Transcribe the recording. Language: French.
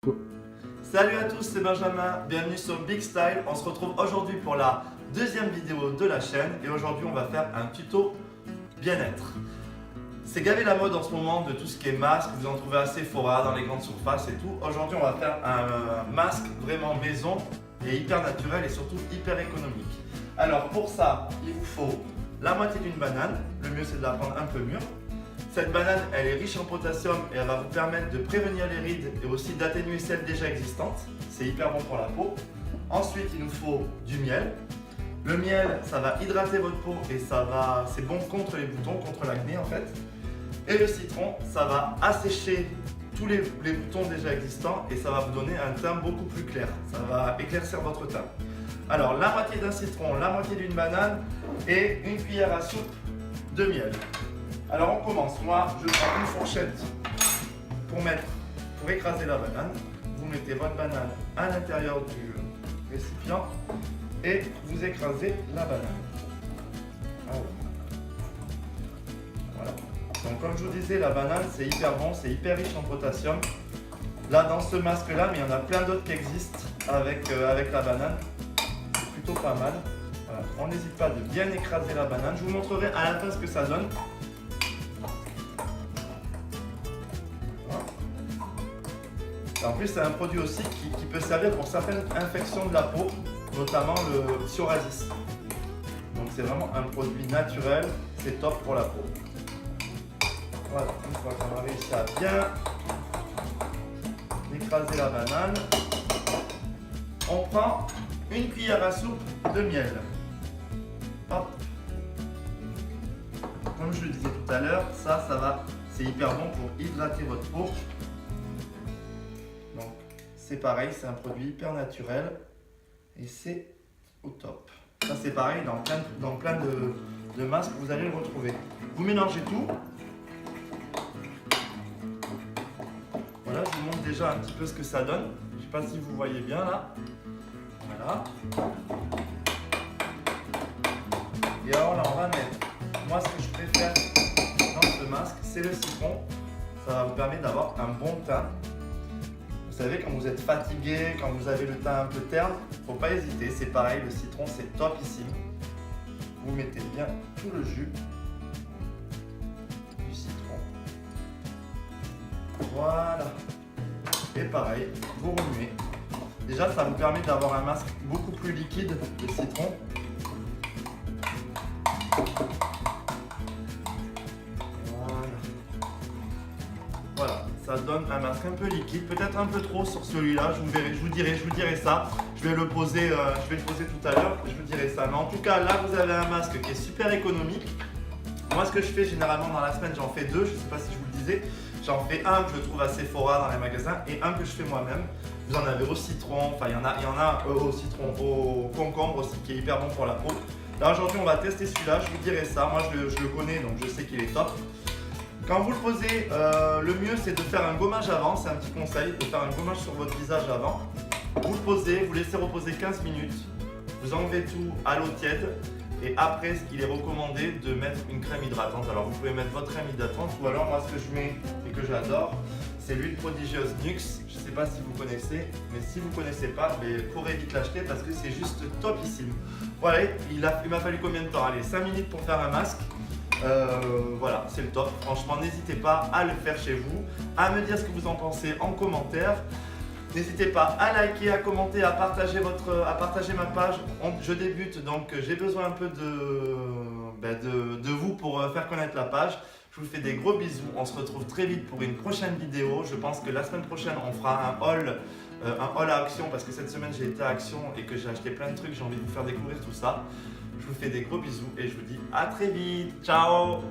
Go. Salut à tous, c'est Benjamin, bienvenue sur Big Style. On se retrouve aujourd'hui pour la deuxième vidéo de la chaîne et aujourd'hui on va faire un tuto bien-être. C'est gavé la mode en ce moment de tout ce qui est masque, vous en trouvez à Sephora, dans les grandes surfaces et tout. Aujourd'hui on va faire un masque vraiment maison et hyper naturel et surtout hyper économique. Alors pour ça, il vous faut la moitié d'une banane, le mieux c'est de la prendre un peu mûre. Cette banane, elle est riche en potassium et elle va vous permettre de prévenir les rides et aussi d'atténuer celles déjà existantes. C'est hyper bon pour la peau. Ensuite, il nous faut du miel. Le miel, ça va hydrater votre peau et c'est bon contre les boutons, contre l'acné en fait. Et le citron, ça va assécher tous les boutons déjà existants et ça va vous donner un teint beaucoup plus clair. Ça va éclaircir votre teint. Alors, la moitié d'un citron, la moitié d'une banane et une cuillère à soupe de miel. Alors on commence, moi je prends une fourchette pour écraser la banane. Vous mettez votre banane à l'intérieur du récipient et vous écrasez la banane. Voilà. Donc comme je vous disais, la banane c'est hyper bon, c'est hyper riche en potassium. Là dans ce masque là, mais il y en a plein d'autres qui existent avec la banane. C'est plutôt pas mal. Voilà. On n'hésite pas de bien écraser la banane. Je vous montrerai à la fin ce que ça donne. En plus, c'est un produit aussi qui peut servir pour certaines infections de la peau, notamment le psoriasis. Donc c'est vraiment un produit naturel, c'est top pour la peau. Voilà, une fois qu'on a réussi à bien écraser la banane, on prend une cuillère à soupe de miel. Hop. Comme je le disais tout à l'heure, c'est hyper bon pour hydrater votre peau. Donc c'est pareil, c'est un produit hyper naturel et c'est au top. Ça c'est pareil dans plein de masques, vous allez le retrouver. Vous mélangez tout. Voilà, je vous montre déjà un petit peu ce que ça donne. Je ne sais pas si vous voyez bien là. Voilà. Et alors là on va mettre, moi ce que je préfère dans ce masque, c'est le citron. Ça va vous permettre d'avoir un bon teint. Vous savez, quand vous êtes fatigué, quand vous avez le teint un peu terne, il ne faut pas hésiter, c'est pareil, le citron c'est topissime. Vous mettez bien tout le jus du citron. Voilà. Et pareil, vous remuez. Déjà, ça vous permet d'avoir un masque beaucoup plus liquide, le citron. Voilà, ça donne un masque un peu liquide, peut-être un peu trop sur celui-là, je vous dirai ça. Je vais le poser tout à l'heure, je vous dirai ça. Mais en tout cas, là vous avez un masque qui est super économique. Moi ce que je fais généralement dans la semaine, j'en fais deux, je ne sais pas si je vous le disais. J'en fais un que je trouve à Sephora dans les magasins et un que je fais moi-même. Vous en avez au citron, enfin il y en a au citron, au concombre aussi qui est hyper bon pour la peau. Là aujourd'hui on va tester celui-là, je vous dirai ça. Moi je le connais donc je sais qu'il est top. Quand vous le posez, le mieux c'est de faire un gommage avant, c'est un petit conseil, de faire un gommage sur votre visage avant. Vous le posez, vous laissez reposer 15 minutes, vous enlevez tout à l'eau tiède et après il est recommandé de mettre une crème hydratante. Alors vous pouvez mettre votre crème hydratante ou alors moi ce que je mets et que j'adore, c'est l'huile prodigieuse Nuxe. Je ne sais pas si vous connaissez, mais si vous ne connaissez pas, courez vite l'acheter parce que c'est juste topissime. Voilà, il m'a fallu combien de temps? Allez, 5 minutes pour faire un masque. Voilà, c'est le top. Franchement, n'hésitez pas à le faire chez vous, à me dire ce que vous en pensez en commentaire. N'hésitez pas à liker, à commenter, à partager ma page. Je débute, donc j'ai besoin un peu de vous pour faire connaître la page. Je vous fais des gros bisous. On se retrouve très vite pour une prochaine vidéo. Je pense que la semaine prochaine, on fera un haul à Action parce que cette semaine, j'ai été à Action et que j'ai acheté plein de trucs. J'ai envie de vous faire découvrir tout ça. Je vous fais des gros bisous et je vous dis à très vite. Ciao!